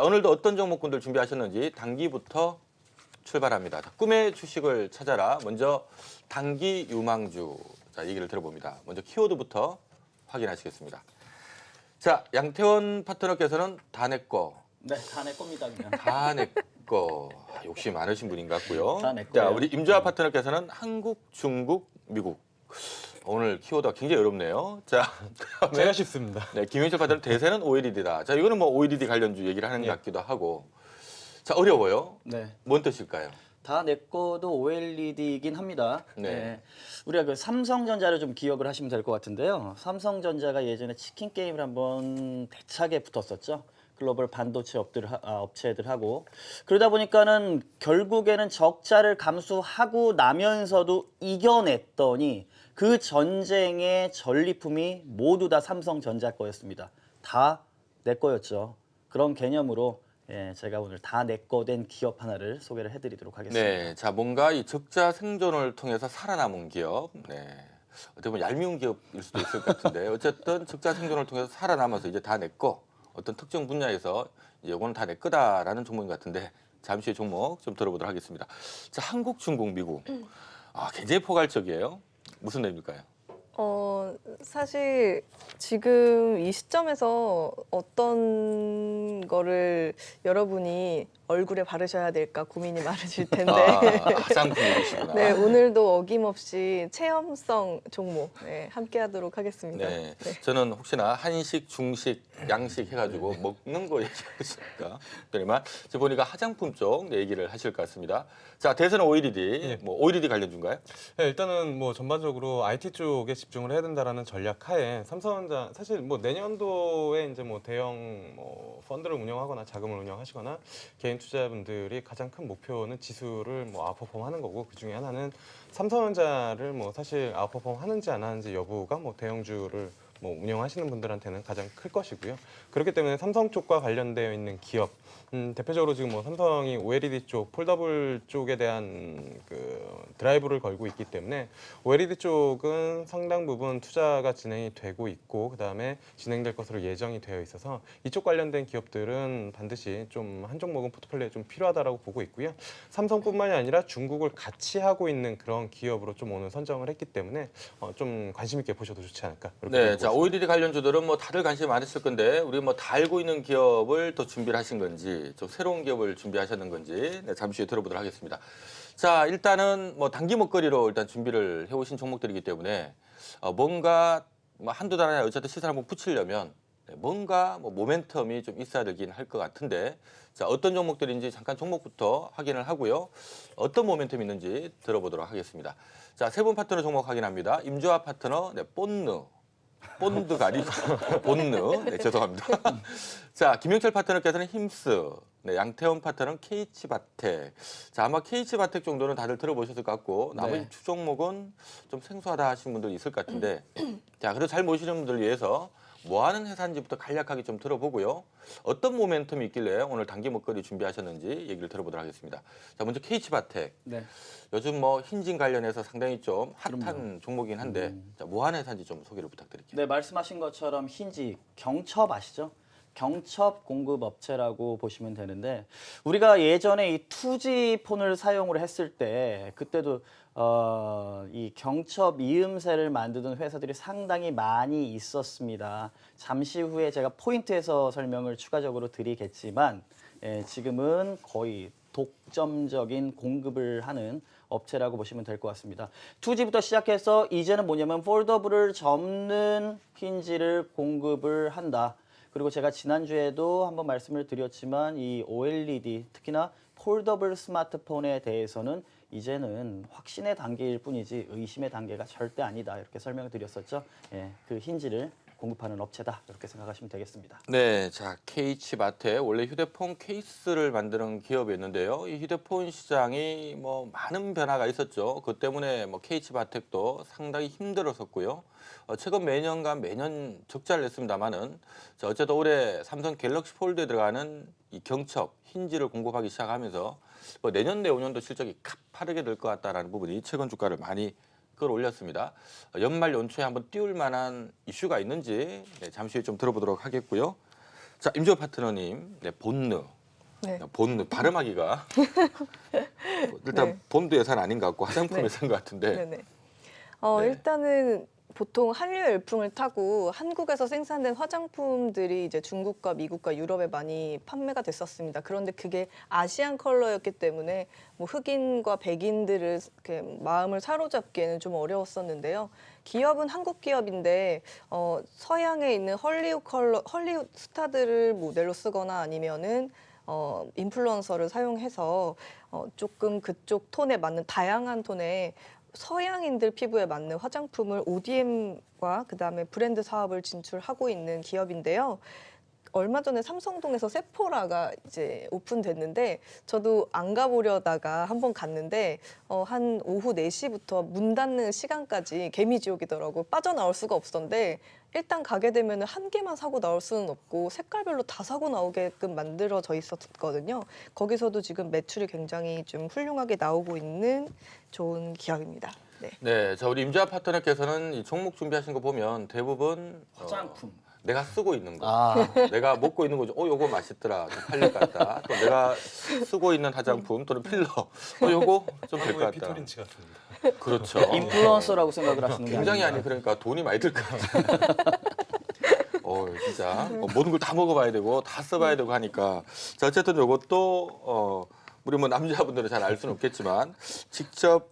자, 오늘도 어떤 종목군들 준비하셨는지 단기부터 출발합니다. 자, 꿈의 주식을 찾아라. 먼저 단기 유망주. 자, 얘기를 들어봅니다. 먼저 키워드부터 확인하시겠습니다. 자, 양태원 파트너께서는 다 내 거. 네, 다 내 겁니다, 그냥. 다 내 거. 욕심 많으신 분인 것 같고요. 다 내 자, 거예요. 우리 임주아 파트너께서는 한국, 중국, 미국. 오늘 키워드가 굉장히 어렵네요. 자, 그다음에 제가 쉽습니다. 네, 김현철 파트너 대세는 OLED다. 자, 이거는 뭐 OLED 관련주 얘기를 하는 것 같기도 하고. 자, 어려워요. 네. 뭔 뜻일까요? 다 내 거도 OLED이긴 합니다. 네. 우리가 그 삼성전자를 좀 기억을 하시면 될 것 같은데요. 삼성전자가 예전에 치킨 게임을 한번 대차게 붙었었죠. 글로벌 반도체 업체들하고 그러다 보니까는 결국에는 적자를 감수하고 나면서도 이겨냈더니 그 전쟁의 전리품이 모두 다 삼성전자 거였습니다. 다 내 거였죠. 그런 개념으로 제가 오늘 다 내 거 된 기업 하나를 소개를 해드리도록 하겠습니다. 네, 자 뭔가 이 적자 생존을 통해서 살아남은 기업, 네, 어떻게 보면 얄미운 기업일 수도 있을 것 같은데 어쨌든 적자 생존을 통해서 살아남아서 이제 다 내 거, 어떤 특정 분야에서 이거는 다 내 거다라는 종목인 것 같은데 잠시 종목 좀 들어보도록 하겠습니다. 자, 한국, 중국, 미국, 굉장히 포괄적이에요. 무슨 의미일까요? 사실 지금 이 시점에서 어떤 거를 여러분이 얼굴에 바르셔야 될까 고민이 많으실 텐데 화장품이시구나. 네, 오늘도 어김없이 체험성 종목 함께 하도록 하겠습니다. 네, 저는 혹시나 한식, 중식, 양식 해가지고 먹는 거 얘기하실까? 그러면 저 보니까 화장품 쪽 얘기를 하실 것 같습니다. 자, 대세는 OLED, 뭐 OLED 관련주인가요? 네, 일단은 뭐 전반적으로 IT 쪽에 집중을 해야 된다라는 전략 하에 삼성전자 사실 뭐 내년도에 이제 뭐 대형 뭐 펀드를 운영하거나 자금을 운영하시거나 개인 투자자분들이 가장 큰 목표는 지수를 뭐 아웃퍼폼하는 거고 그 중에 하나는 삼성전자를 뭐 사실 아웃퍼폼 하는지 안 하는지 여부가 뭐 대형주를 뭐 운영하시는 분들한테는 가장 클 것이고요. 그렇기 때문에 삼성 쪽과 관련되어 있는 기업, 대표적으로 지금 뭐 삼성이 OLED 쪽, 폴더블 쪽에 대한 그 드라이브를 걸고 있기 때문에 OLED 쪽은 상당 부분 투자가 진행이 되고 있고 그다음에 진행될 것으로 예정이 되어 있어서 이쪽 관련된 기업들은 반드시 좀 한 종목은 포트폴리오에 좀 필요하다라고 보고 있고요. 삼성뿐만이 아니라 중국을 같이 하고 있는 그런 기업으로 좀 오늘 선정을 했기 때문에 좀 관심 있게 보셔도 좋지 않을까. 그렇게 네, 보고 자 있습니다. OLED 관련주들은 뭐 다들 관심이 많으실 건데 우리 뭐 다 알고 있는 기업을 또 준비를 하신 건지 좀 새로운 기업을 준비하셨는 건지 잠시 후에 들어보도록 하겠습니다. 자, 일단은 뭐 단기 먹거리로 일단 준비를 해오신 종목들이기 때문에 뭔가 뭐 한두 달 안에 어쨌든 시세를 한번 붙이려면 뭔가 뭐 모멘텀이 좀 있어야 되긴 할 것 같은데 자, 어떤 종목들인지 잠깐 종목부터 확인을 하고요. 어떤 모멘텀이 있는지 들어보도록 하겠습니다. 자, 세 분 파트너 종목 확인합니다. 임주아 파트너, 본드가 아니고 본느. 네, 죄송합니다. 자, 김영철 파트너께서는 힘스. 네, 양태원 파트너는 KH바텍. 자, 아마 KH바텍 정도는 다들 들어보셨을 것 같고 나머지 주 종목은 좀 생소하다 하신 분들이 있을 것 같은데 자, 그래도 잘 모시는 분들을 위해서 뭐 하는 회사인지부터 간략하게 좀 들어보고요. 어떤 모멘텀이 있길래 오늘 단기 먹거리 준비하셨는지 얘기를 들어보도록 하겠습니다. 자, 먼저 KH바텍. 네. 요즘 뭐 흰진 관련해서 상당히 좀 핫한 종목이긴 한데 자, 뭐 하는 회사인지 좀 소개를 부탁드릴게요. 네, 말씀하신 것처럼 흰지 경첩 아시죠? 경첩 공급 업체라고 보시면 되는데 우리가 예전에 이 2G 폰을 사용을 했을 때 그때도 이 경첩 이음새를 만드는 회사들이 상당히 많이 있었습니다. 잠시 후에 제가 포인트에서 설명을 추가적으로 드리겠지만 지금은 거의 독점적인 공급을 하는 업체라고 보시면 될 것 같습니다. 2G부터 시작해서 이제는 뭐냐면 폴더블을 접는 힌지를 공급을 한다. 그리고 제가 지난주에도 한번 말씀을 드렸지만 이 OLED 특히나 폴더블 스마트폰에 대해서는 이제는 확신의 단계일 뿐이지 의심의 단계가 절대 아니다. 이렇게 설명을 드렸었죠. 그 힌지를 공급하는 업체다. 이렇게 생각하시면 되겠습니다. 네, 자 KH바텍 원래 휴대폰 케이스를 만드는 기업이었는데요. 이 휴대폰 시장이 뭐 많은 변화가 있었죠. 그 때문에 뭐 KH바텍도 상당히 힘들었었고요. 최근 매년 적자를 냈습니다만은 어쨌든 올해 삼성 갤럭시 폴드에 들어가는 이 경첩 힌지를 공급하기 시작하면서 뭐 내년 내후년도 실적이 가파르게 될 것 같다라는 부분이 최근 주가를 많이 끌어올렸습니다. 연말 연초에 한번 띄울 만한 이슈가 있는지 잠시 후에 좀 들어보도록 하겠고요. 자, 임지호 파트너님, 네, 본느. 네. 본느 발음하기가 일단 네. 본드 예산 아닌 것 같고 화장품 네. 예산 것 같은데. 네네. 네. 일단은 보통 한류 열풍을 타고 한국에서 생산된 화장품들이 이제 중국과 미국과 유럽에 많이 판매가 됐었습니다. 그런데 그게 아시안 컬러였기 때문에 뭐 흑인과 백인들을 이렇게 마음을 사로잡기에는 좀 어려웠었는데요. 기업은 한국 기업인데 서양에 있는 헐리우드 스타들을 모델로 쓰거나 아니면은 인플루언서를 사용해서 조금 그쪽 톤에 맞는 다양한 톤의 서양인들 피부에 맞는 화장품을 ODM과 그다음에 브랜드 사업을 진출하고 있는 기업인데요. 얼마 전에 삼성동에서 세포라가 이제 오픈됐는데 저도 안 가보려다가 한번 갔는데 한 오후 4시부터 문 닫는 시간까지 개미지옥이더라고요. 빠져나올 수가 없었는데 일단 가게 되면 한 개만 사고 나올 수는 없고 색깔별로 다 사고 나오게끔 만들어져 있었거든요. 거기서도 지금 매출이 굉장히 좀 훌륭하게 나오고 있는 좋은 기업입니다. 네. 네, 자 우리 임지아 파트너께서는 이 종목 준비하신 거 보면 대부분 화장품. 내가 쓰고 있는 거, 아, 내가 먹고 있는 거죠. 요거 맛있더라, 좀 팔릴 것 같다. 또 내가 쓰고 있는 화장품 또는 필러, 요거 좀 될 것 한국의 같다. 피터린치 같습니다. 그렇죠. 인플루언서라고 생각을 하시는 게 굉장히 아닌가요? 아니 그러니까 돈이 많이 들 것 같아. 진짜 모든 걸 다 먹어봐야 되고 다 써봐야 되고 하니까 자 어쨌든 요것도 우리 뭐 남자분들은 잘 알 수는 없겠지만 직접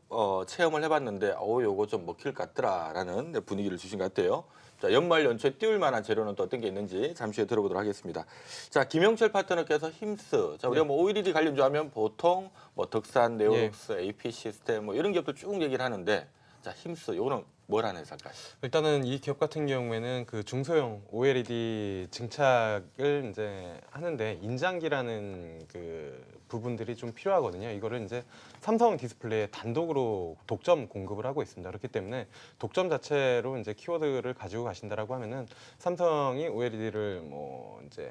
체험을 해봤는데 요거 좀 먹힐 것 같더라라는 분위기를 주신 것 같아요. 자 연말 연초에 띄울 만한 재료는 또 어떤 게 있는지 잠시 후에 들어보도록 하겠습니다. 자 김영철 파트너께서 힘쓰. 자 우리가 뭐 OLED 관련주하면 보통 뭐 덕산, 네오록스, AP 시스템 뭐 이런 기업들 쭉 얘기를 하는데 자 힘쓰 요거는 뭘 하는 회사일까요? 일단은 이 기업 같은 경우에는 그 중소형 OLED 증착을 이제 하는데 인장기라는 그 부분들이 좀 필요하거든요. 이거를 이제 삼성 디스플레이에 단독으로 독점 공급을 하고 있습니다. 그렇기 때문에 독점 자체로 이제 키워드를 가지고 가신다라고 하면은 삼성이 OLED를 뭐 이제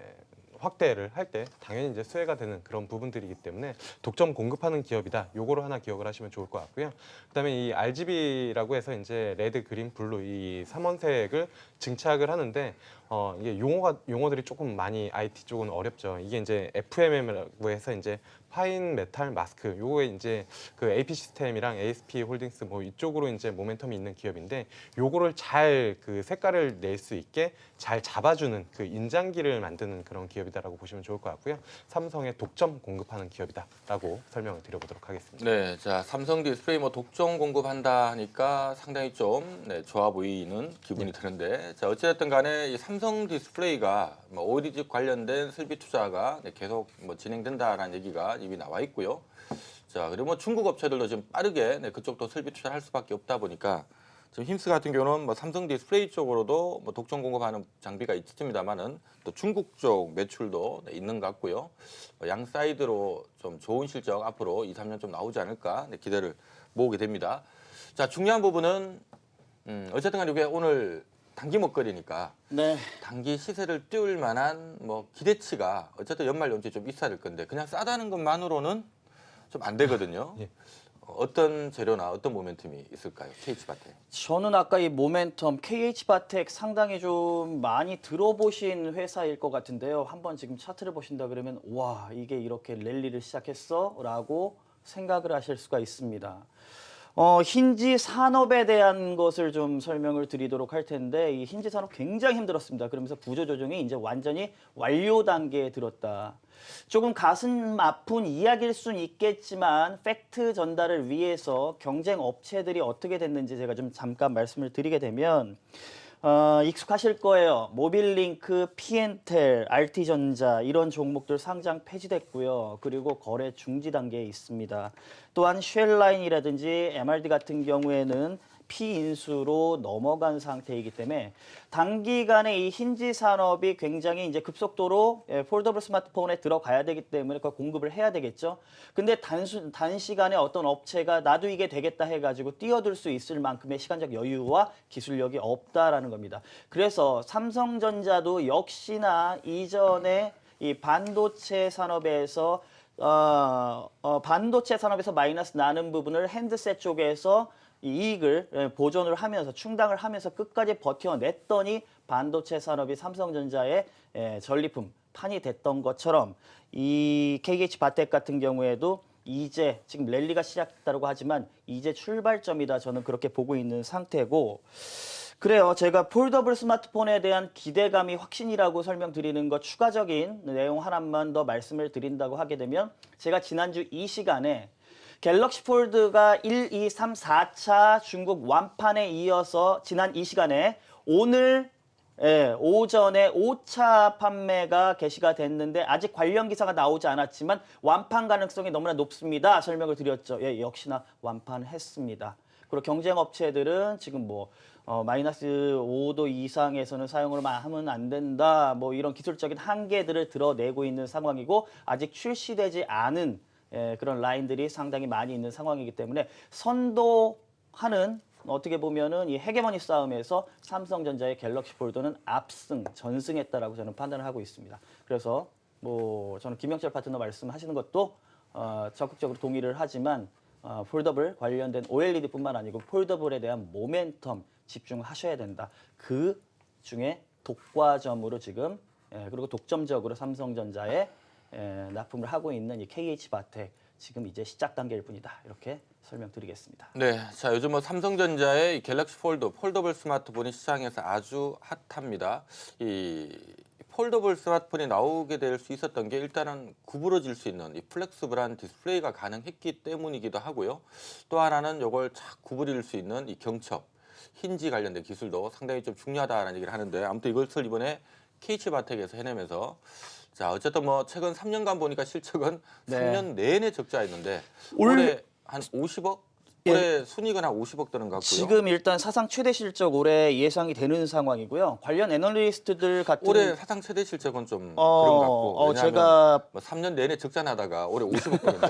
확대를 할 때 당연히 이제 수혜가 되는 그런 부분들이기 때문에 독점 공급하는 기업이다. 요거를 하나 기억을 하시면 좋을 것 같고요. 그다음에 이 RGB라고 해서 이제 레드, 그린, 블루 이 삼원색을 증착을 하는데 이게 용어들이 조금 많이 IT 쪽은 어렵죠. 이게 이제 FMM이라고 해서 이제 파인 메탈 마스크 요거에 이제 그 AP 시스템이랑 ASP 홀딩스 뭐 이쪽으로 이제 모멘텀이 있는 기업인데 요거를 잘 그 색깔을 낼 수 있게 잘 잡아주는 그 인장기를 만드는 그런 기업이다라고 보시면 좋을 것 같고요. 삼성의 독점 공급하는 기업이다라고 설명을 드려보도록 하겠습니다. 네, 자 삼성 디스플레이 뭐 독점 공급한다 하니까 상당히 좀 좋아 보이는 기분이 드는데 자 어찌됐든 간에 이 삼성 디스플레이가 뭐 OLED 관련된 설비 투자가 계속 뭐 진행된다라는 얘기가 이미 나와 있고요. 자 그리고 뭐 중국 업체들도 지금 빠르게 그쪽도 설비 투자를 할 수밖에 없다 보니까 지금 힘스 같은 경우는 뭐 삼성 디스플레이 쪽으로도 뭐 독점 공급하는 장비가 있습니다만은 또 중국 쪽 매출도 있는 것 같고요. 양 사이드로 좀 좋은 실적 앞으로 2, 3년 좀 나오지 않을까 기대를 모으게 됩니다. 자 중요한 부분은 어쨌든 간에 이게 오늘 단기 먹거리니까 네. 단기 시세를 띄울 만한 뭐 기대치가 어쨌든 연말 연초에 좀 있어야 될 건데 그냥 싸다는 것만으로는 좀 안 되거든요. 예. 어떤 재료나 어떤 모멘텀이 있을까요? KH바텍. 저는 아까 이 모멘텀 KH바텍 상당히 좀 많이 들어보신 회사일 것 같은데요. 한번 지금 차트를 보신다 그러면 와 이게 이렇게 랠리를 시작했어? 라고 생각을 하실 수가 있습니다. 힌지 산업에 대한 것을 좀 설명을 드리도록 할 텐데 이 힌지 산업 굉장히 힘들었습니다. 그러면서 구조조정이 이제 완전히 완료 단계에 들었다. 조금 가슴 아픈 이야기일 수는 있겠지만 팩트 전달을 위해서 경쟁 업체들이 어떻게 됐는지 제가 좀 잠깐 말씀을 드리게 되면 익숙하실 거예요. 모빌링크, P&L, RT전자 이런 종목들 상장 폐지됐고요. 그리고 거래 중지 단계에 있습니다. 또한 쉘라인이라든지 MRD 같은 경우에는 피인수로 넘어간 상태이기 때문에 단기간에 이 힌지 산업이 굉장히 이제 급속도로 폴더블 스마트폰에 들어가야 되기 때문에 그걸 공급을 해야 되겠죠. 근데 단시간에 어떤 업체가 나도 이게 되겠다 해가지고 뛰어들 수 있을 만큼의 시간적 여유와 기술력이 없다라는 겁니다. 그래서 삼성전자도 역시나 이전에 이 반도체 산업에서 마이너스 나는 부분을 핸드셋 쪽에서 이익을 보존을 하면서 충당을 하면서 끝까지 버텨냈더니 반도체 산업이 삼성전자의 전리품 판이 됐던 것처럼 이 KH 바텍 같은 경우에도 이제 지금 랠리가 시작됐다고 하지만 이제 출발점이다 저는 그렇게 보고 있는 상태고 그래요. 제가 폴더블 스마트폰에 대한 기대감이 확신이라고 설명드리는 것 추가적인 내용 하나만 더 말씀을 드린다고 하게 되면 제가 지난주 이 시간에 갤럭시 폴드가 1, 2, 3, 4차 중국 완판에 이어서 지난 이 시간에 오늘 오전에 5차 판매가 개시가 됐는데 아직 관련 기사가 나오지 않았지만 완판 가능성이 너무나 높습니다. 설명을 드렸죠. 예, 역시나 완판했습니다. 그리고 경쟁 업체들은 지금 뭐 마이너스 5도 이상에서는 사용을 하면 안 된다. 뭐 이런 기술적인 한계들을 드러내고 있는 상황이고 아직 출시되지 않은 그런 라인들이 상당히 많이 있는 상황이기 때문에 선도하는 어떻게 보면은 이 헤게모니 싸움에서 삼성전자의 갤럭시 폴더는 압승, 전승했다라고 저는 판단을 하고 있습니다. 그래서 뭐 저는 김영철 파트너 말씀하시는 것도 적극적으로 동의를 하지만 폴더블 관련된 OLED뿐만 아니고 폴더블에 대한 모멘텀 집중하셔야 된다. 그 중에 독과점으로 지금 그리고 독점적으로 삼성전자에 납품을 하고 있는 이 KH 바텍 지금 이제 시작 단계일 뿐이다. 이렇게 설명드리겠습니다. 네, 자 요즘 뭐 삼성전자의 이 갤럭시 폴드, 폴더블 스마트폰이 시장에서 아주 핫합니다. 이 폴더블 스마트폰이 나오게 될 수 있었던 게 일단은 구부러질 수 있는 이 플렉스블한 디스플레이가 가능했기 때문이기도 하고요. 또 하나는 이걸 착 구부릴 수 있는 이 경첩, 힌지 관련된 기술도 상당히 좀 중요하다는 얘기를 하는데 아무튼 이것을 이번에 KH 바텍에서 해내면서 자 어쨌든 뭐 최근 3년간 보니까 실적은 네. 3년 내내 적자였는데 올- 올해 한 50억? 올해 순이익은 한 50억 드는 것 같고요. 지금 일단 사상 최대 실적 올해 예상이 되는 상황이고요. 관련 애널리스트들 같은 올해 사상 최대 실적은 좀 그런 것 같고 왜냐하면 제가 뭐 3년 내내 적자나다가 올해 50억 버는데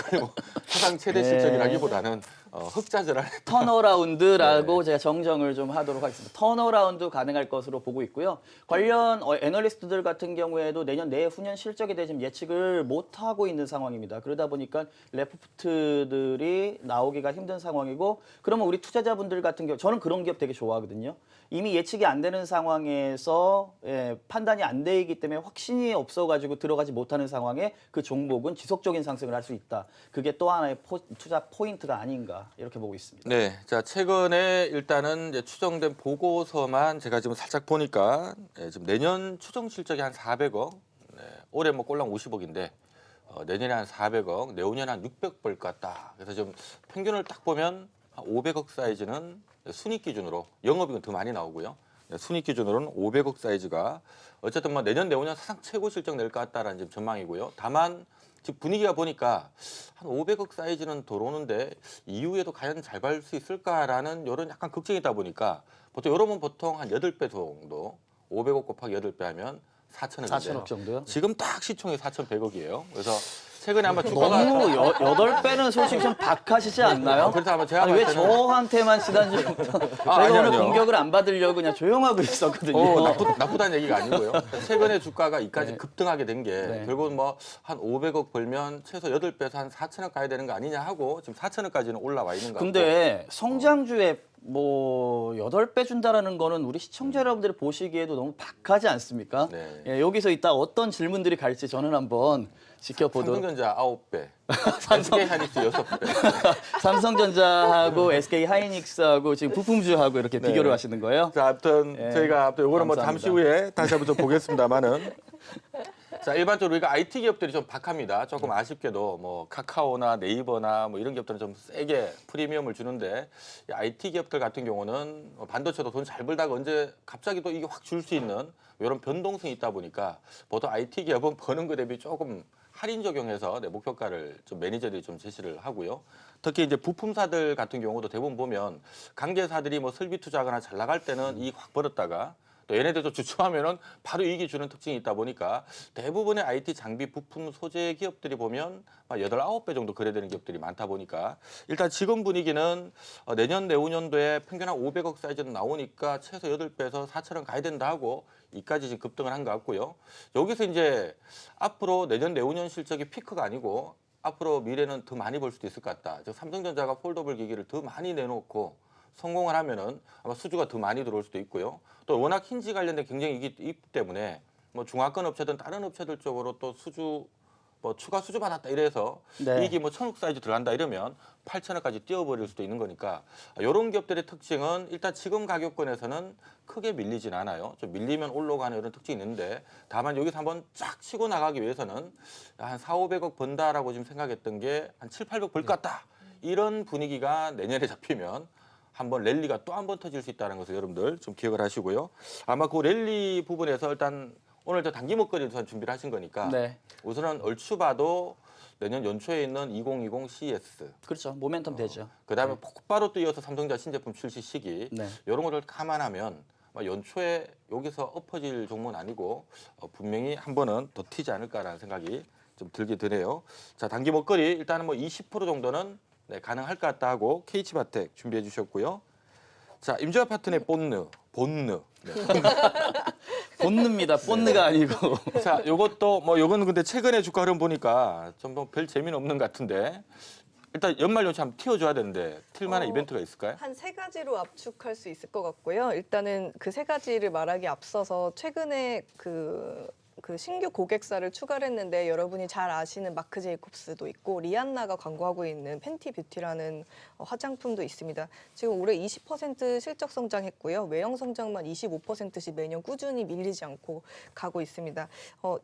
그리고 사상 최대 네. 실적이라기보다는 흑자전환 턴어라운드라고 제가 정정을 좀 하도록 하겠습니다. 턴어라운드 가능할 것으로 보고 있고요. 관련 애널리스트들 같은 경우에도 내년 내후년 실적에 대해 지금 예측을 못 하고 있는 상황입니다. 그러다 보니까 레포트들이 나오기가 힘든 상황이고 그러면 우리 투자자분들 같은 경우 저는 그런 기업 되게 좋아하거든요. 이미 예측이 안 되는 상황에서 판단이 안 되기 때문에 확신이 없어가지고 들어가지 못하는 상황에 그 종목은 지속적인 상승을 할 수 있다. 그게 또 하나의 투자 포인트가 아닌가 이렇게 보고 있습니다. 네, 자 최근에 일단은 이제 추정된 보고서만 제가 지금 살짝 보니까 지금 내년 추정 실적이 한 400억, 올해 뭐 꼴랑 50억인데 내년에 한 400억, 내후년에 한 600억 벌 것 같다. 그래서 좀 평균을 딱 보면 한 500억 사이즈는 순이익 기준으로 영업이익은 더 많이 나오고요. 순이익 기준으로는 500억 사이즈가 어쨌든 뭐 내년 내후년 사상 최고 실적 낼 것 같다라는 지금 전망이고요. 다만 지금 분위기가 보니까 한 500억 사이즈는 들어오는데 이후에도 과연 잘 발 수 있을까라는 이런 약간 걱정이 있다 보니까 보통 여러분 보통 한 8배 정도 500억 곱하기 8배 하면 4천억인데 4천억 정도요? 지금 딱 시총이 4,100억이에요. 그래서 최근에 아마 주가가 너무 8배는 솔직히 좀 박하시지 않나요? 그래서 아마 제가 아니, 왜 봤을 때는 저한테만 지난주부터 제가 아니요, 오늘 아니요. 공격을 안 받으려고 그냥 조용하고 있었거든요. 나쁘다는 얘기가 아니고요. 최근에 주가가 이까지 급등하게 된 게 네. 결국은 뭐 한 500억 벌면 최소 8배에서 한 4천억 가야 되는 거 아니냐 하고 지금 4천억까지는 올라와 있는 거 같고. 근데 성장주에 뭐 8배 준다라는 거는 우리 시청자 여러분들이 보시기에도 너무 박하지 않습니까? 네. 예, 여기서 이따 어떤 질문들이 갈지 저는 한번 지켜보도록. 삼성전자 9배, SK 하이닉스 6배. 삼성전자하고 SK 하이닉스하고 지금 부품주하고 이렇게 네. 비교를 하시는 거예요? 자, 아무튼 예, 저희가 또 이거는 뭐 감사합니다. 잠시 후에 다시 한번 좀 보겠습니다만은. 자, 일반적으로 우리가 IT 기업들이 좀 박합니다. 조금 아쉽게도 뭐 카카오나 네이버나 뭐 이런 기업들은 좀 세게 프리미엄을 주는데 이 IT 기업들 같은 경우는 반도체도 돈 잘 벌다가 언제 갑자기 또 이게 확 줄 수 있는 이런 변동성이 있다 보니까 보통 IT 기업은 버는 거 대비 조금 할인 적용해서 목표가를 좀 매니저들이 좀 제시를 하고요. 특히 이제 부품사들 같은 경우도 대부분 보면 관계사들이 뭐 설비 투자하거나 잘 나갈 때는 이익 확 벌었다가 또 얘네들도 주춤하면은 바로 이익이 주는 특징이 있다 보니까 대부분의 IT 장비 부품 소재 기업들이 보면 8, 9배 정도 거래되는 기업들이 많다 보니까 일단 지금 분위기는 내년 내후년도에 평균 한 500억 사이즈는 나오니까 최소 8배에서 4천원 가야 된다 하고 이까지 지금 급등을 한 것 같고요. 여기서 이제 앞으로 내년 내후년 실적이 피크가 아니고 앞으로 미래는 더 많이 벌 수도 있을 것 같다. 즉 삼성전자가 폴더블 기기를 더 많이 내놓고 성공을 하면은 아마 수주가 더 많이 들어올 수도 있고요. 또 워낙 힌지 관련된 경쟁이 있기 때문에 뭐 중화권 업체든 다른 업체들 쪽으로 또 수주 뭐 추가 수주 받았다 이래서 네. 이익이 뭐 1,000억 사이즈 들어간다 이러면 8천억까지 뛰어버릴 수도 있는 거니까 이런 기업들의 특징은 일단 지금 가격권에서는 크게 밀리진 않아요. 좀 밀리면 올라가는 이런 특징이 있는데 다만 여기서 한번 쫙 치고 나가기 위해서는 한 4, 500억 번다라고 지금 생각했던 게 한 7, 800 벌 것 같다. 이런 분위기가 내년에 잡히면 한번 랠리가 또 한 번 터질 수 있다는 것을 여러분들 좀 기억을 하시고요. 아마 그 랠리 부분에서 일단 오늘 저 단기 먹거리를 우선 준비를 하신 거니까 네. 우선은 얼추 봐도 내년 연초에 있는 2020 CES 그렇죠. 모멘텀 되죠. 그다음에 곧바로 또 이어서 삼성전자 신제품 출시 시기 네. 이런 것을 감안하면 아마 연초에 여기서 엎어질 종목은 아니고 분명히 한 번은 더 튀지 않을까라는 생각이 좀 들게 되네요. 자 단기 먹거리 일단은 뭐 20% 정도는 네, 가능할 것 같다 하고 KH바텍 준비해 주셨고요. 자 임지화 파트너의 본느. 네. 본느입니다. 본느가 아니고. 자, 요것도 뭐 요거는 근데 최근에 주가 흐름 보니까 좀 뭐 별 재미는 없는 것 같은데 일단 연말 연초 한번 튀어줘야 되는데 튈만한 이벤트가 있을까요? 한 세 가지로 압축할 수 있을 것 같고요. 일단은 그 세 가지를 말하기 앞서서 최근에 그 신규 고객사를 추가를 했는데 여러분이 잘 아시는 마크 제이콥스도 있고 리안나가 광고하고 있는 팬티 뷰티라는 화장품도 있습니다. 지금 올해 20% 실적 성장했고요. 외형 성장만 25%씩 매년 꾸준히 밀리지 않고 가고 있습니다.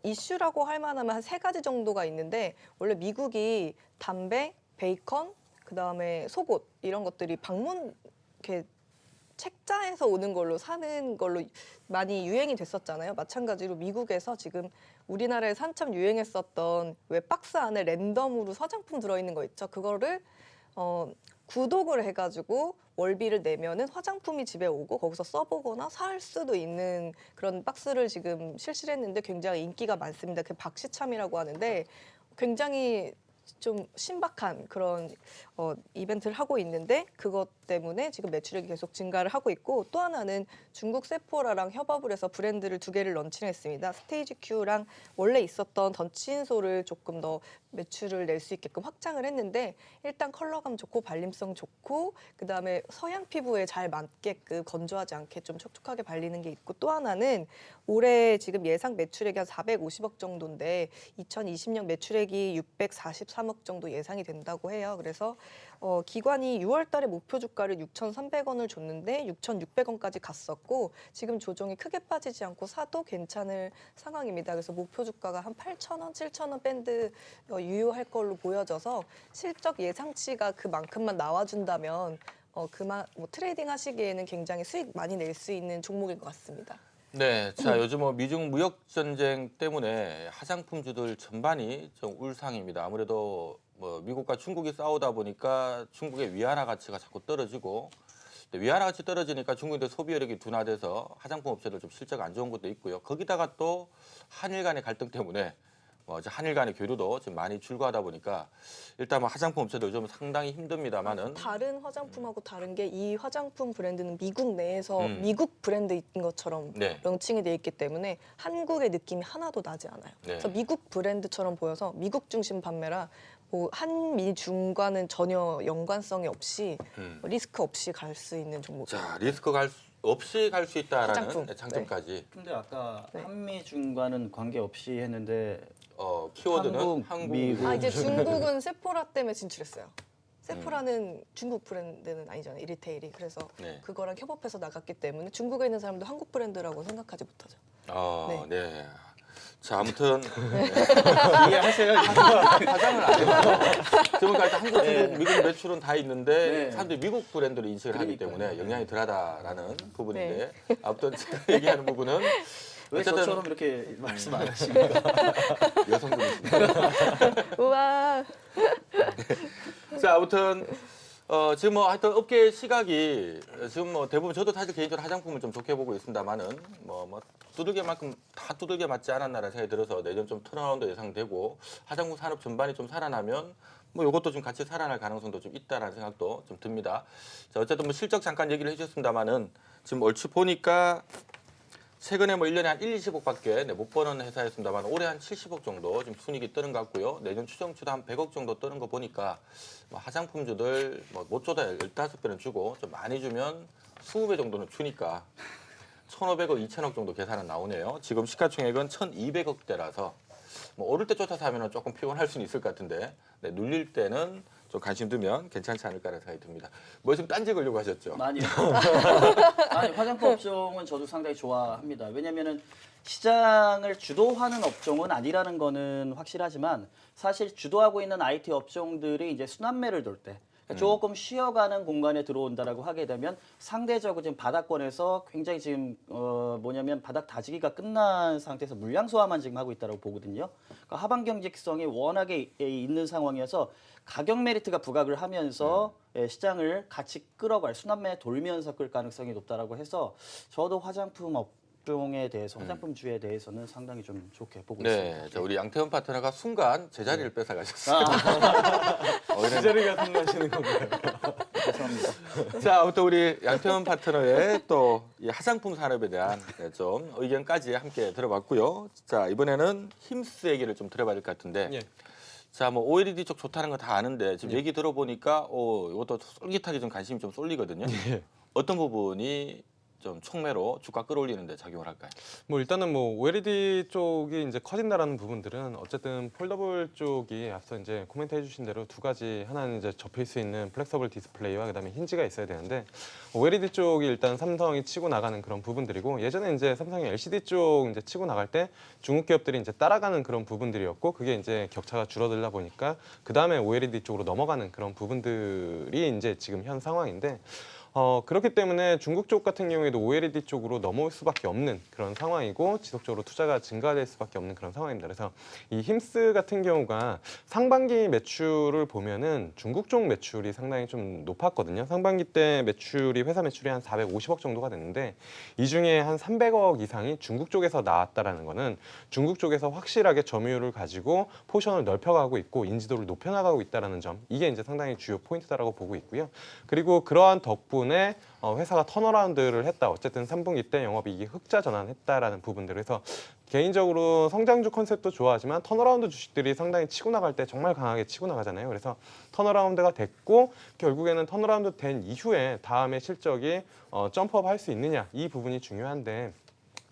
이슈라고 할 만하면 한 세 가지 정도가 있는데 원래 미국이 담배, 베이컨, 그다음에 속옷 이런 것들이 방문 이렇게 책자에서 오는 걸로 사는 걸로 많이 유행이 됐었잖아요. 마찬가지로 미국에서 지금 우리나라에서 한참 유행했었던 왜 박스 안에 랜덤으로 화장품 들어있는 거 있죠. 그거를 구독을 해가지고 월비를 내면은 화장품이 집에 오고 거기서 써보거나 살 수도 있는 그런 박스를 지금 실시를 했는데 굉장히 인기가 많습니다. 그 박시참이라고 하는데 굉장히 좀 신박한 그런 이벤트를 하고 있는데 그것 때문에 지금 매출액이 계속 증가를 하고 있고 또 하나는 중국 세포라랑 협업을 해서 브랜드를 2개를 런칭을 했습니다. 스테이지 Q랑 원래 있었던 던치인소를 조금 더 매출을 낼 수 있게끔 확장을 했는데 일단 컬러감 좋고 발림성 좋고 그다음에 서양 피부에 잘 맞게끔 건조하지 않게 좀 촉촉하게 발리는 게 있고 또 하나는 올해 지금 예상 매출액이 한 450억 정도인데 2020년 매출액이 643억 정도 예상이 된다고 해요. 그래서 기관이 6월 달에 목표 주가를 6,300원을 줬는데 6,600원까지 갔었고 지금 조정이 크게 빠지지 않고 사도 괜찮을 상황입니다. 그래서 목표 주가가 한 8,000원, 7,000원 밴드 유효할 걸로 보여져서 실적 예상치가 그만큼만 나와준다면 그만 뭐 트레이딩 하시기에는 굉장히 수익 많이 낼 수 있는 종목일 것 같습니다. 네, 자 요즘 뭐 미중 무역 전쟁 때문에 화장품주들 전반이 좀 울상입니다. 아무래도 뭐 미국과 중국이 싸우다 보니까 중국의 위안화 가치가 자꾸 떨어지고 위안화 가치 떨어지니까 중국인들 소비력이 둔화돼서 화장품 업체들 좀 실적 안 좋은 것도 있고요. 거기다가 또 한일 간의 갈등 때문에 한일 간의 교류도 지금 많이 줄고하다 보니까 일단 뭐 화장품 업체들 좀 상당히 힘듭니다만은 다른 화장품하고 다른 게 이 화장품 브랜드는 미국 내에서 음. 미국 브랜드인 것처럼 네. 런칭이 돼 있기 때문에 한국의 느낌이 하나도 나지 않아요. 네. 그래서 미국 브랜드처럼 보여서 미국 중심 판매라 뭐 한미 중과는 전혀 연관성이 없이 리스크 없이 갈 수 있는 종목입니다. 자 리스크 없이 갈 수 있다라는 화장품. 장점까지 근데 아까 네. 한미 중과는 관계없이 했는데 키워드는 한국, 미국. 이제 중국은 세포라 때문에 진출했어요. 세포라는 중국 브랜드는 아니잖아요. 리테일이. 그래서 네. 그거랑 협업해서 나갔기 때문에 중국에 있는 사람도 한국 브랜드라고 생각하지 못하죠. 네. 자 아무튼 이해하세요. 화장을 안 해봐요. 지금까지 한국, 중국, 미국 매출은 다 있는데 네. 사람들이 미국 브랜드를 인식을 하기 그러니까요. 때문에 영향이 덜하다라는 부분인데 아무튼 제가 얘기하는 부분은 왜 어쨌든 저처럼 이렇게 말씀 안 하십니까? 여성분이십니다. 우와. 자 아무튼 지금 뭐 하여튼 업계 시각이 지금 뭐 대부분 저도 사실 개인적으로 화장품을 좀 좋게 보고 있습니다만은 뭐 두들겨만큼 다 두들겨 맞지 않았나라는 생각이 들어서 내년 좀 턴어라운드 예상되고 화장품 산업 전반이 좀 살아나면 뭐 이것도 좀 같이 살아날 가능성도 좀 있다라는 생각도 좀 듭니다. 자 어쨌든 뭐 실적 잠깐 얘기를 해주셨습니다만은 지금 얼추 보니까 최근에 뭐 1년에 한 1, 20억밖에 못 버는 회사였습니다만 올해 한 70억 정도 지금 순이익이 뜨는 것 같고요. 내년 추정치도 한 100억 정도 뜨는 거 보니까 뭐 화장품주들 못 줘도 15배는 주고 좀 많이 주면 20배 정도는 주니까 1,500억, 2,000억 정도 계산은 나오네요. 지금 시가총액은 1,200억대라서 뭐 오를 때 쫓아서 하면 조금 피곤할 수는 있을 것 같은데 네, 눌릴 때는 좀 관심 두면 괜찮지 않을까라는 생각이 듭니다. 뭐 지금 딴지 걸려고 하셨죠? 많이요. 아니, 화장품 업종은 저도 상당히 좋아합니다. 왜냐면은 시장을 주도하는 업종은 아니라는 거는 확실하지만 사실 주도하고 있는 IT 업종들이 이제 순환매를 돌 때 조금 쉬어가는 공간에 들어온다라고 하게 되면 상대적으로 지금 바닥권에서 굉장히 지금 뭐냐면 바닥 다지기가 끝난 상태에서 물량 소화만 지금 하고 있다고 보거든요. 그러니까 하방 경직성이 워낙에 있는 상황이어서 가격 메리트가 부각을 하면서 시장을 같이 끌어갈 순환매에 돌면서 끌 가능성이 높다라고 해서 저도 화장품 업종에 대해서 화장품주에 대해서는 상당히 좀 좋게 보고 있습니다. 네, 자, 우리 양태현 파트너가 순간 제자리를 네. 뺏어가셨어요. 이 자리가 탐나시는 건가요? 죄송합니다. 자, 아무튼 우리 양태현 파트너의 또 이 화장품 산업에 대한 네, 좀 의견까지 함께 들어봤고요. 자, 이번에는 힘스 얘기를 좀 들어봐야 될 것 같은데. 예. 자, 뭐 OLED 쪽 좋다는 거 다 아는데 지금 얘기 들어보니까 이것도 솔깃하게 좀 관심이 좀 쏠리거든요. 예. 어떤 부분이 좀 촉매로 주가 끌어올리는 데 작용을 할까요? 뭐 일단은 뭐 OLED 쪽이 이제 커진다라는 부분들은 어쨌든 폴더블 쪽이 앞서 이제 코멘트 해주신 대로 두 가지, 하나는 이제 접힐 수 있는 플렉서블 디스플레이와 그다음에 힌지가 있어야 되는데 OLED 쪽이 일단 삼성이 치고 나가는 그런 부분들이고, 예전에 이제 삼성이 LCD 쪽 이제 치고 나갈 때 중국 기업들이 이제 따라가는 그런 부분들이었고, 그게 이제 격차가 줄어들다 보니까 그 다음에 OLED 쪽으로 넘어가는 그런 부분들이 이제 지금 현 상황인데. 그렇기 때문에 중국 쪽 같은 경우에도 OLED 쪽으로 넘어올 수밖에 없는 그런 상황이고 지속적으로 투자가 증가될 수밖에 없는 그런 상황입니다. 그래서 이 힘스 같은 경우가 상반기 매출을 보면은 중국 쪽 매출이 상당히 좀 높았거든요. 상반기 때 매출이, 회사 매출이 한 450억 정도가 됐는데 이 중에 한 300억 이상이 중국 쪽에서 나왔다라는 거는 중국 쪽에서 확실하게 점유율을 가지고 포션을 넓혀가고 있고 인지도를 높여나가고 있다라는 점, 이게 이제 상당히 주요 포인트다라고 보고 있고요. 그리고 그러한 덕분 회사가 턴어라운드를 했다. 어쨌든 3분기 때 영업이익이 흑자 전환했다라는 부분들. 그래서 개인적으로 성장주 컨셉도 좋아하지만 턴어라운드 주식들이 상당히 치고 나갈 때 정말 강하게 치고 나가잖아요. 그래서 턴어라운드가 됐고 결국에는 턴어라운드 된 이후에 다음에 실적이 점프업 할 수 있느냐, 이 부분이 중요한데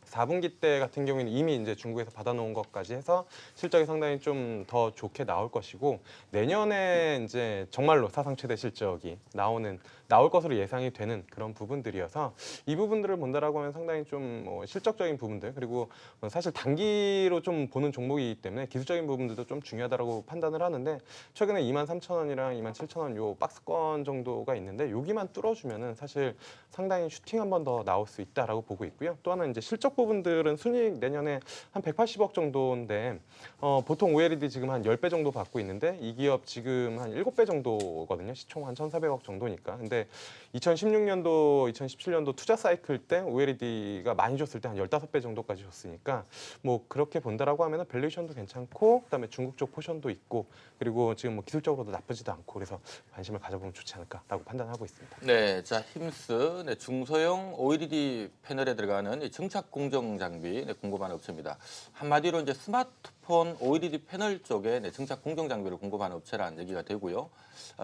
4분기 때 같은 경우에는 이미 이제 중국에서 받아놓은 것까지 해서 실적이 상당히 좀 더 좋게 나올 것이고, 내년에 이제 정말로 사상 최대 실적이 나올 것으로 예상이 되는 그런 부분들이어서 이 부분들을 본다라고 하면 상당히 좀 실적적인 부분들, 그리고 사실 단기로 좀 보는 종목이기 때문에 기술적인 부분들도 좀 중요하다고 판단을 하는데, 최근에 23,000원이랑 27,000원 요 박스권 정도가 있는데 여기만 뚫어주면은 사실 상당히 슈팅 한 번 더 나올 수 있다라고 보고 있고요. 또 하나는 이제 실적 부분들은 순이익 내년에 한 180억 정도인데 보통 OLED 지금 한 10배 정도 받고 있는데 이 기업 지금 한 7배 정도거든요. 시총 한 1,400억 정도니까. 근데 2016년도, 2017년도 투자 사이클 때 OLED가 많이 줬을 때 한 15배 정도까지 줬으니까 뭐 그렇게 본다라고 하면은 밸류에이션도 괜찮고 그다음에 중국 쪽 포션도 있고 그리고 지금 뭐 기술적으로도 나쁘지도 않고, 그래서 관심을 가져보면 좋지 않을까라고 판단하고 있습니다. 네, 자 힘스 네, 중소형 OLED 패널에 들어가는 이 증착 공정 장비 네, 공급하는 업체입니다. 한마디로 이제 스마트폰 OLED 패널 쪽에 네, 증착 공정 장비를 공급하는 업체라는 얘기가 되고요.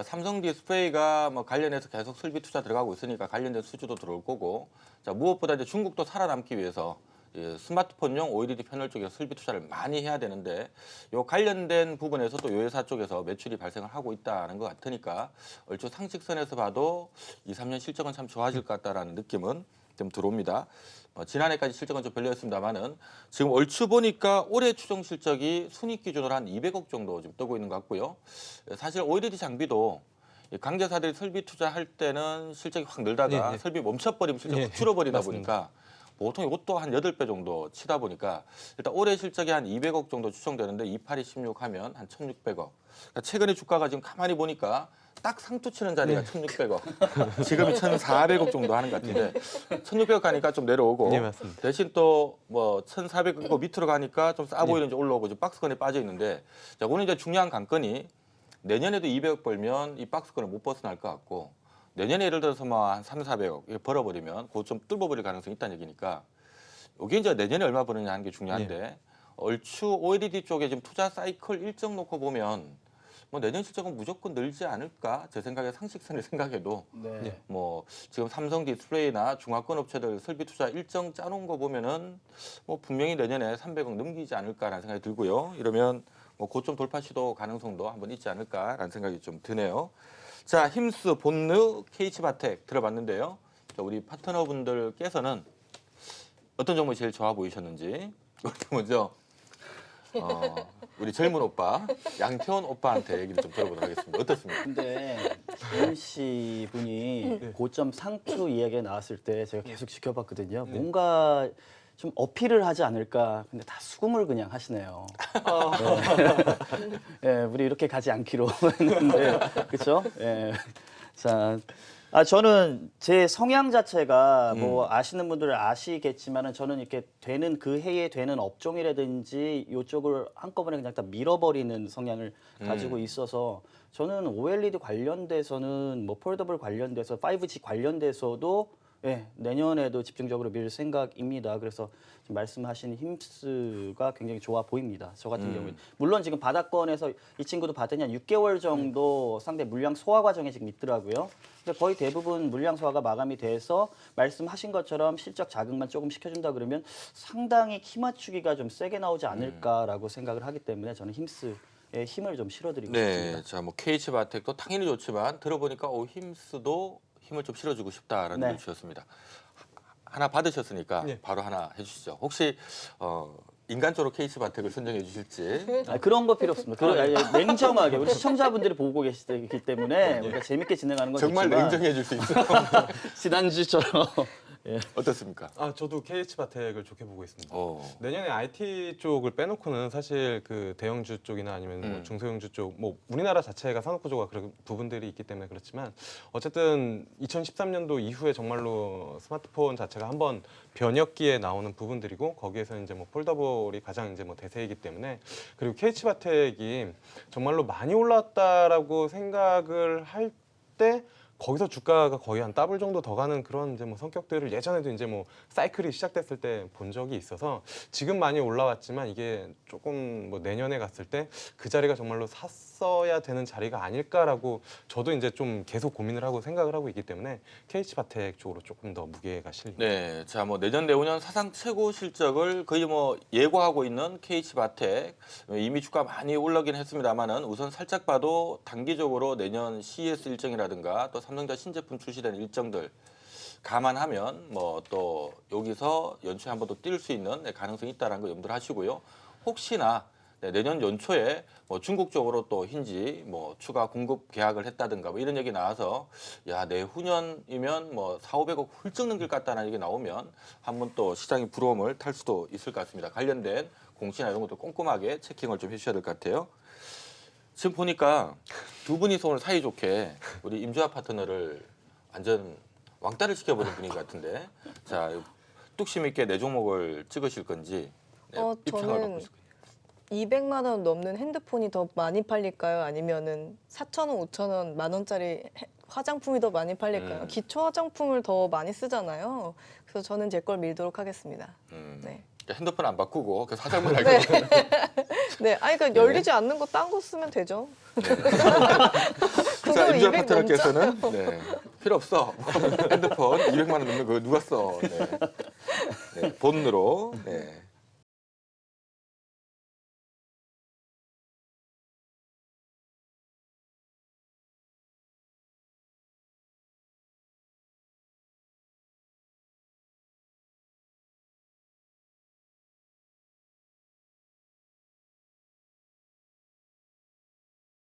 삼성 디스플레이가 뭐 관련해서 계속 설비 투자 들어가고 있으니까 관련된 수주도 들어올 거고, 자 무엇보다 이제 중국도 살아남기 위해서 스마트폰용 OLED 패널 쪽에 설비 투자를 많이 해야 되는데 요 관련된 부분에서도 요 회사 쪽에서 매출이 발생을 하고 있다는 것 같으니까 얼추 상식선에서 봐도 2, 3년 실적은 참 좋아질 것 같다라는 느낌은 좀 들어옵니다. 지난해까지 실적은 좀 별로였습니다만은 지금 얼추 보니까 올해 추정 실적이 순이익 기준으로 한 200억 정도 좀 뜨고 있는 것 같고요. 사실 OLED 장비도 강제사들이 설비 투자할 때는 실적이 확 늘다가 예. 설비 멈춰버리면 실적이 예. 확 줄어버리다 맞습니다. 보니까 보통 이것도 한 8배 정도 치다 보니까 일단 올해 실적이 한 200억 정도 추정되는데 28이 16 하면 한 1,600억. 그러니까 최근에 주가가 지금 가만히 보니까 딱 상투 치는 자리가 1,600억. 지금이 1,400억 정도 하는 것 같은데 1,600억 가니까 좀 내려오고 네, 맞습니다. 대신 또 뭐 1,400억 밑으로 가니까 좀 싸 보이는지 올라오고 지금 박스권에 빠져 있는데, 자, 오늘 이제 중요한 관건이 내년에도 200억 벌면 이 박스권을 못 벗어날 것 같고, 내년에 예를 들어서 뭐 한 3, 400억 이거 벌어버리면 그거 좀 뚫어버릴 가능성이 있다는 얘기니까 이게 이제 내년에 얼마 버느냐 하는 게 중요한데 얼추 OLED 쪽에 지금 투자 사이클 일정 놓고 보면 뭐 내년 실적은 무조건 늘지 않을까? 제 생각에 상식선을 생각해도 네. 뭐 지금 삼성 디스플레이나 중화권 업체들 설비 투자 일정 짜놓은 거 보면은 뭐 분명히 내년에 300억 넘기지 않을까라는 생각이 들고요. 이러면 뭐 고점 돌파 시도 가능성도 한번 있지 않을까라는 생각이 좀 드네요. 자, 힘스, 본느, KH바텍 들어봤는데요. 자, 우리 파트너분들께서는 어떤 종목이 제일 좋아 보이셨는지 먼저 우리 젊은 오빠 양태원 오빠한테 얘기를 좀 들어보도록 하겠습니다. 어떻습니까? 근데 MC 분이 고점 상투 이야기가 나왔을 때 제가 계속 지켜봤거든요. 뭔가 좀 어필을 하지 않을까. 근데 다 수긍을 그냥 하시네요. 네. 예, 우리 이렇게 가지 않기로 했는데, 그렇죠? 예. 자, 저는 제 성향 자체가 뭐 아시는 분들은 아시겠지만은 저는 이렇게 되는 그 해에 되는 업종이라든지 이쪽을 한꺼번에 그냥 다 밀어버리는 성향을 가지고 있어서 저는 OLED 관련돼서는 뭐 폴더블 관련돼서 5G 관련돼서도 예, 내년에도 집중적으로 밀 생각입니다. 그래서 지금 말씀하신 힘스가 굉장히 좋아 보입니다. 저 같은 경우에 물론 지금 바닥권에서 이 친구도 봤더니 한 6개월 정도 상대 물량 소화 과정에 지금 있더라고요. 근데 거의 대부분 물량 소화가 마감이 돼서 말씀하신 것처럼 실적 자극만 조금 시켜준다 그러면 상당히 키 맞추기가 좀 세게 나오지 않을까라고 생각을 하기 때문에 저는 힘스에 힘을 좀 실어드리고 싶습니다. 네, 자 뭐 KH바텍도 당연히 좋지만 들어보니까 힘스도 힘을 좀 실어주고 싶다라는 네. 얘기 주셨습니다. 하나 받으셨으니까 네. 바로 하나 해주시죠. 혹시 인간적으로 KH바텍을 선정해 주실지. 그런 거 필요 없습니다. 냉정하게 우리 시청자분들이 보고 계시기 때문에 우리가 재밌게 진행하는 건 정말 좋지만 냉정해 줄 수 있어요. 지난주처럼 어떻습니까? 저도 KH바텍을 좋게 보고 있습니다. 내년에 내년에 IT 쪽을 빼놓고는 사실 그 대형주 쪽이나 아니면 뭐 중소형주 쪽, 뭐 우리나라 자체가 산업 구조가 그런 부분들이 있기 때문에 그렇지만 어쨌든 2013년도 이후에 정말로 스마트폰 자체가 한번 변혁기에 나오는 부분들이고 거기에서 이제 뭐 폴더블이 가장 이제 뭐 대세이기 때문에 그리고 KH바텍이 정말로 많이 올랐다라고 생각을 할 때 거기서 주가가 거의 한 더블 정도 더 가는 그런 이제 뭐 성격들을 예전에도 이제 뭐 사이클이 시작됐을 때 본 적이 있어서 지금 많이 올라왔지만 이게 조금 뭐 내년에 갔을 때 그 자리가 정말로 샀어야 되는 자리가 아닐까라고 저도 이제 좀 계속 고민을 하고 생각을 하고 있기 때문에 KH바텍 쪽으로 조금 더 무게가 실립니다. 네, 자 뭐 내년 내후년 사상 최고 실적을 거의 뭐 예고하고 있는 KH바텍 이미 주가 많이 올라긴 했습니다만은 우선 살짝 봐도 단기적으로 내년 CES 일정이라든가 또 삼성전자 신제품 출시되는 일정들 감안하면 뭐 또 여기서 연초에 한 번 더 뛸 수 있는 가능성이 있다는 거 염두를 하시고요. 혹시나 내년 연초에 뭐 중국 쪽으로 또 힌지 뭐 추가 공급 계약을 했다든가 뭐 이런 얘기 나와서 야 내후년이면 뭐 4,500억 훌쩍 넘길 것 같다는 얘기 나오면 한번 또 시장이 부러움을 탈 수도 있을 것 같습니다. 관련된 공시나 이런 것도 꼼꼼하게 체킹을 좀 해주셔야 될 것 같아요. 지금 보니까 두 분이서 오늘 사이좋게 우리 임주아 파트너를 완전 왕따를 시켜버린 분위기 같은데 자 뚝심 있게 내 종목을 찍으실 건지 입장을 저는 바꾸실 건지. 200만 원 넘는 핸드폰이 더 많이 팔릴까요? 아니면은 4,000원, 5,000원, 만 원짜리 화장품이 더 많이 팔릴까요? 기초 화장품을 더 많이 쓰잖아요. 그래서 저는 제 걸 밀도록 하겠습니다. 네. 핸드폰 안 바꾸고 그 사장만 네. 알고 네. 아니 그러니까 열리지 않는 거 딴 거 쓰면 되죠. 자, 그거 임주아 200 파트너께서는 필요 없어. 핸드폰 200만 원 넘는 거 누가 써? 본으로